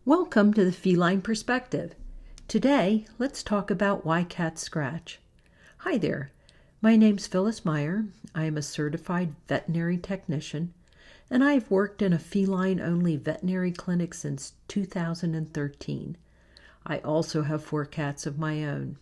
Welcome to the Feline Perspective. Today, let's talk about why cats scratch. Hi there, my name's Phyllis Meyer. I am a certified veterinary technician, and I've worked in a feline-only veterinary clinic since 2013. I also have 4 cats of my own.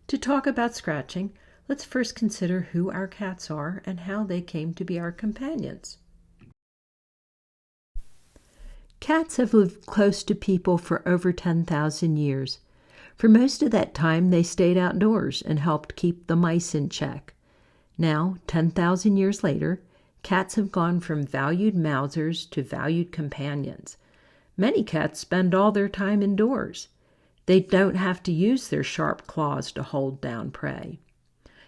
To talk about scratching, let's first consider who our cats are and how they came to be our companions. Cats have lived close to people for over 10,000 years. For most of that time, they stayed outdoors and helped keep the mice in check. Now, 10,000 years later, cats have gone from valued mousers to valued companions. Many cats spend all their time indoors. They don't have to use their sharp claws to hold down prey.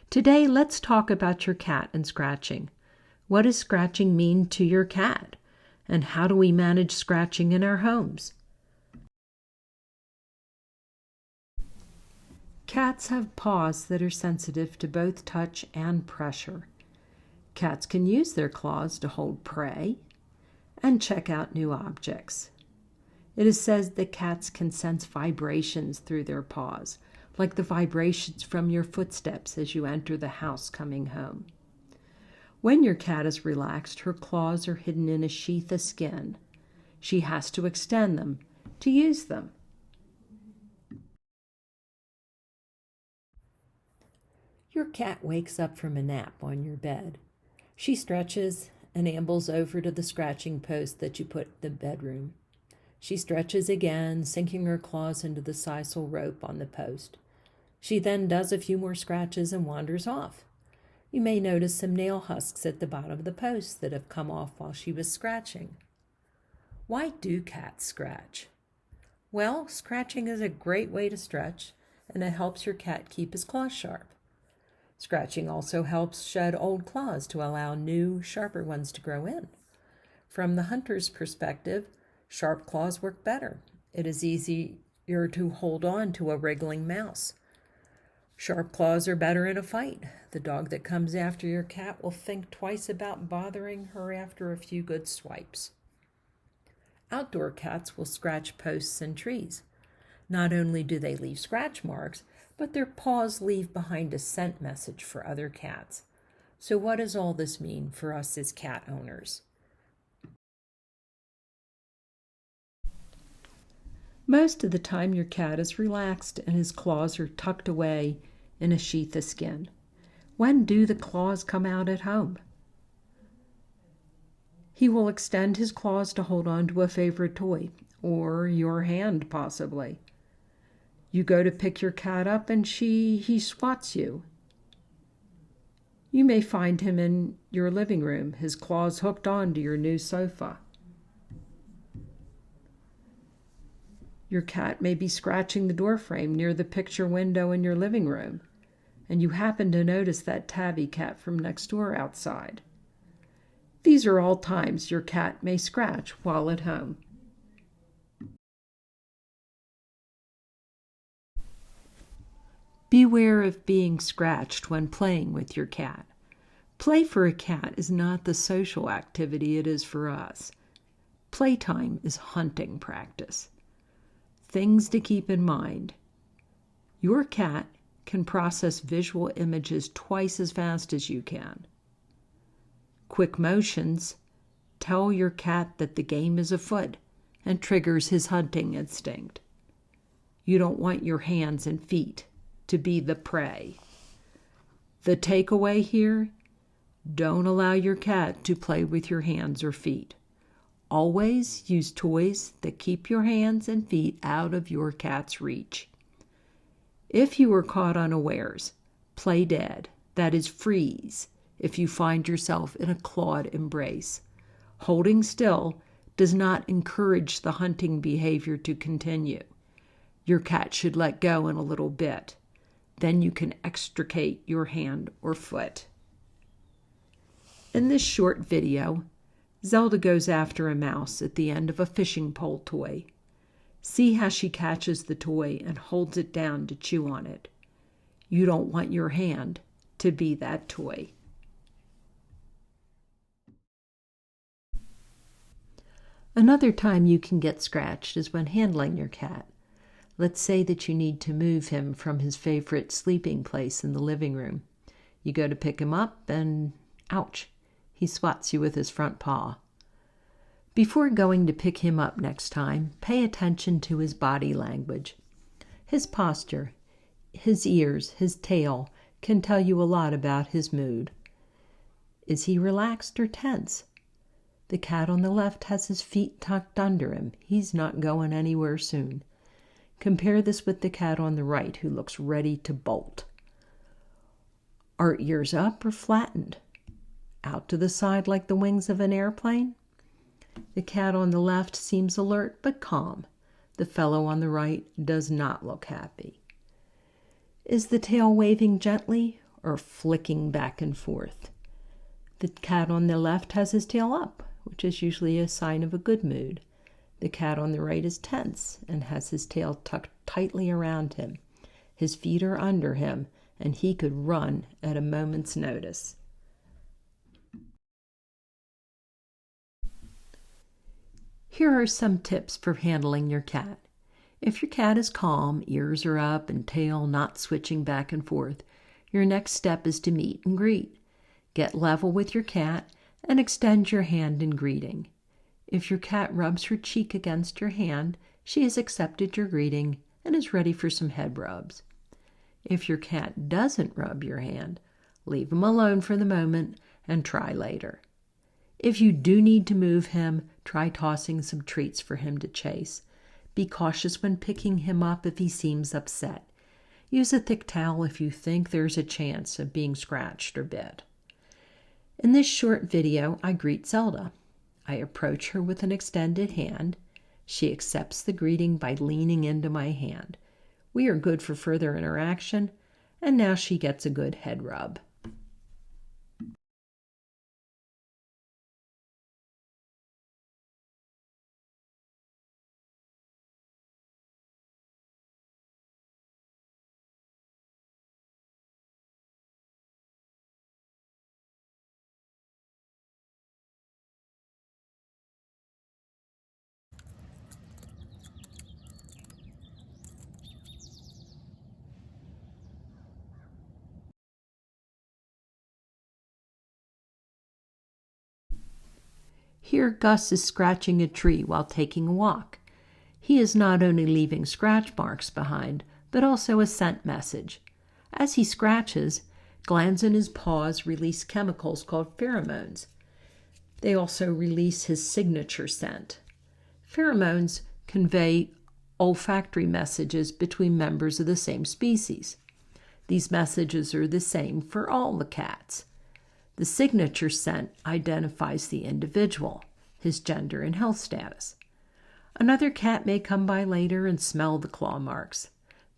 Today, let's talk about your cat and scratching. What does scratching mean to your cat? And how do we manage scratching in our homes? Cats have paws that are sensitive to both touch and pressure. Cats can use their claws to hold prey and check out new objects. It is said that cats can sense vibrations through their paws, like the vibrations from your footsteps as you enter the house coming home. When your cat is relaxed, her claws are hidden in a sheath of skin. She has to extend them to use them. Your cat wakes up from a nap on your bed. She stretches and ambles over to the scratching post that you put in the bedroom. She stretches again, sinking her claws into the sisal rope on the post. She then does a few more scratches and wanders off. You may notice some nail husks at the bottom of the post that have come off while she was scratching. Why do cats scratch? Well, scratching is a great way to stretch, and it helps your cat keep his claws sharp. Scratching also helps shed old claws to allow new, sharper ones to grow in. From the hunter's perspective, sharp claws work better. It is easier to hold on to a wriggling mouse. Sharp claws are better in a fight. The dog that comes after your cat will think twice about bothering her after a few good swipes. Outdoor cats will scratch posts and trees. Not only do they leave scratch marks, but their paws leave behind a scent message for other cats. So what does all this mean for us as cat owners? Most of the time your cat is relaxed and his claws are tucked away in a sheath of skin. When do the claws come out at home? He will extend his claws to hold on to a favorite toy, or your hand possibly. You go to pick your cat up and he swats you. You may find him in your living room, his claws hooked onto your new sofa. Your cat may be scratching the doorframe near the picture window in your living room, and you happen to notice that tabby cat from next door outside. These are all times your cat may scratch while at home. Beware of being scratched when playing with your cat. Play for a cat is not the social activity it is for us. Playtime is hunting practice. Things to keep in mind. Your cat can process visual images twice as fast as you can. Quick motions tell your cat that the game is afoot and triggers his hunting instinct. You don't want your hands and feet to be the prey. The takeaway here, don't allow your cat to play with your hands or feet. Always use toys that keep your hands and feet out of your cat's reach. If you are caught unawares, play dead, that is freeze, if you find yourself in a clawed embrace. Holding still does not encourage the hunting behavior to continue. Your cat should let go in a little bit. Then you can extricate your hand or foot. In this short video, Zelda goes after a mouse at the end of a fishing pole toy. See how she catches the toy and holds it down to chew on it. You don't want your hand to be that toy. Another time you can get scratched is when handling your cat. Let's say that you need to move him from his favorite sleeping place in the living room. You go to pick him up and, ouch, he swats you with his front paw. Before going to pick him up next time, pay attention to his body language. His posture, his ears, his tail can tell you a lot about his mood. Is he relaxed or tense? The cat on the left has his feet tucked under him. He's not going anywhere soon. Compare this with the cat on the right who looks ready to bolt. Are ears up or flattened? Out to the side like the wings of an airplane? The cat on the left seems alert but calm. The fellow on the right does not look happy. Is the tail waving gently or flicking back and forth? The cat on the left has his tail up, which is usually a sign of a good mood. The cat on the right is tense and has his tail tucked tightly around him. His feet are under him, and he could run at a moment's notice. Here are some tips for handling your cat. If your cat is calm, ears are up, and tail not switching back and forth, your next step is to meet and greet. Get level with your cat and extend your hand in greeting. If your cat rubs her cheek against your hand, she has accepted your greeting and is ready for some head rubs. If your cat doesn't rub your hand, leave him alone for the moment and try later. If you do need to move him, try tossing some treats for him to chase. Be cautious when picking him up if he seems upset. Use a thick towel if you think there's a chance of being scratched or bit. In this short video, I greet Zelda. I approach her with an extended hand. She accepts the greeting by leaning into my hand. We are good for further interaction, and now she gets a good head rub. Here Gus is scratching a tree while taking a walk. He is not only leaving scratch marks behind, but also a scent message. As he scratches, glands in his paws release chemicals called pheromones. They also release his signature scent. Pheromones convey olfactory messages between members of the same species. These messages are the same for all the cats. The signature scent identifies the individual, his gender and health status. Another cat may come by later and smell the claw marks.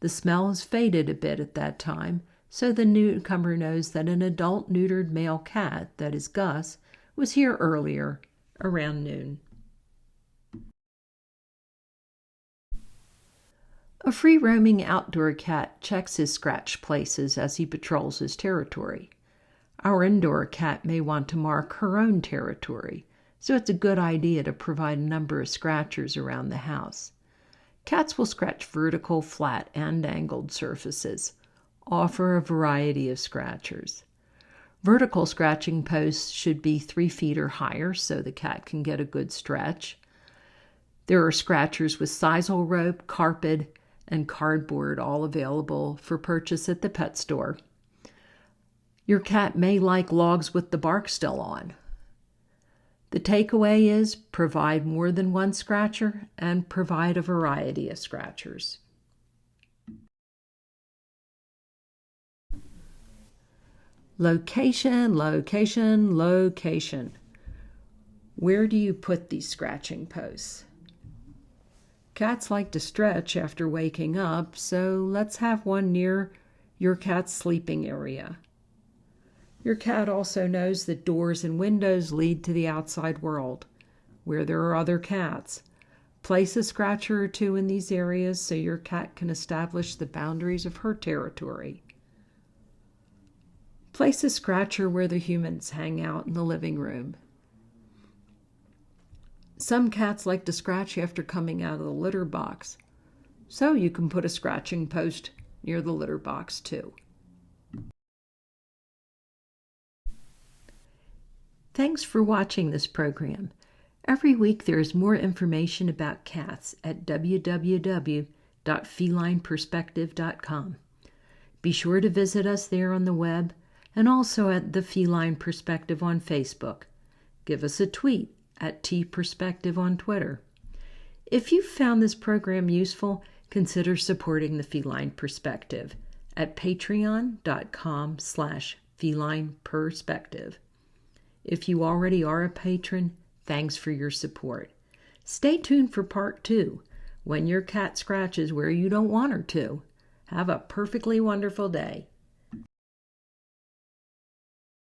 The smell has faded a bit at that time, so the newcomer knows that an adult neutered male cat, that is Gus, was here earlier, around noon. A free-roaming outdoor cat checks his scratch places as he patrols his territory. Our indoor cat may want to mark her own territory, so it's a good idea to provide a number of scratchers around the house. Cats will scratch vertical, flat, and angled surfaces. Offer a variety of scratchers. Vertical scratching posts should be 3 feet or higher so the cat can get a good stretch. There are scratchers with sisal rope, carpet, and cardboard all available for purchase at the pet store. Your cat may like logs with the bark still on. The takeaway is provide more than one scratcher and provide a variety of scratchers. Location, location, location. Where do you put these scratching posts? Cats like to stretch after waking up, so let's have one near your cat's sleeping area. Your cat also knows that doors and windows lead to the outside world, where there are other cats. Place a scratcher or two in these areas so your cat can establish the boundaries of her territory. Place a scratcher where the humans hang out in the living room. Some cats like to scratch after coming out of the litter box, so you can put a scratching post near the litter box too. Thanks for watching this program. Every week there is more information about cats at www.felineperspective.com. Be sure to visit us there on the web and also at The Feline Perspective on Facebook. Give us a tweet at tperspective on Twitter. If you found this program useful, consider supporting The Feline Perspective at patreon.com/felineperspective. If you already are a patron, thanks for your support. Stay tuned for part 2, when your cat scratches where you don't want her to. Have a perfectly wonderful day.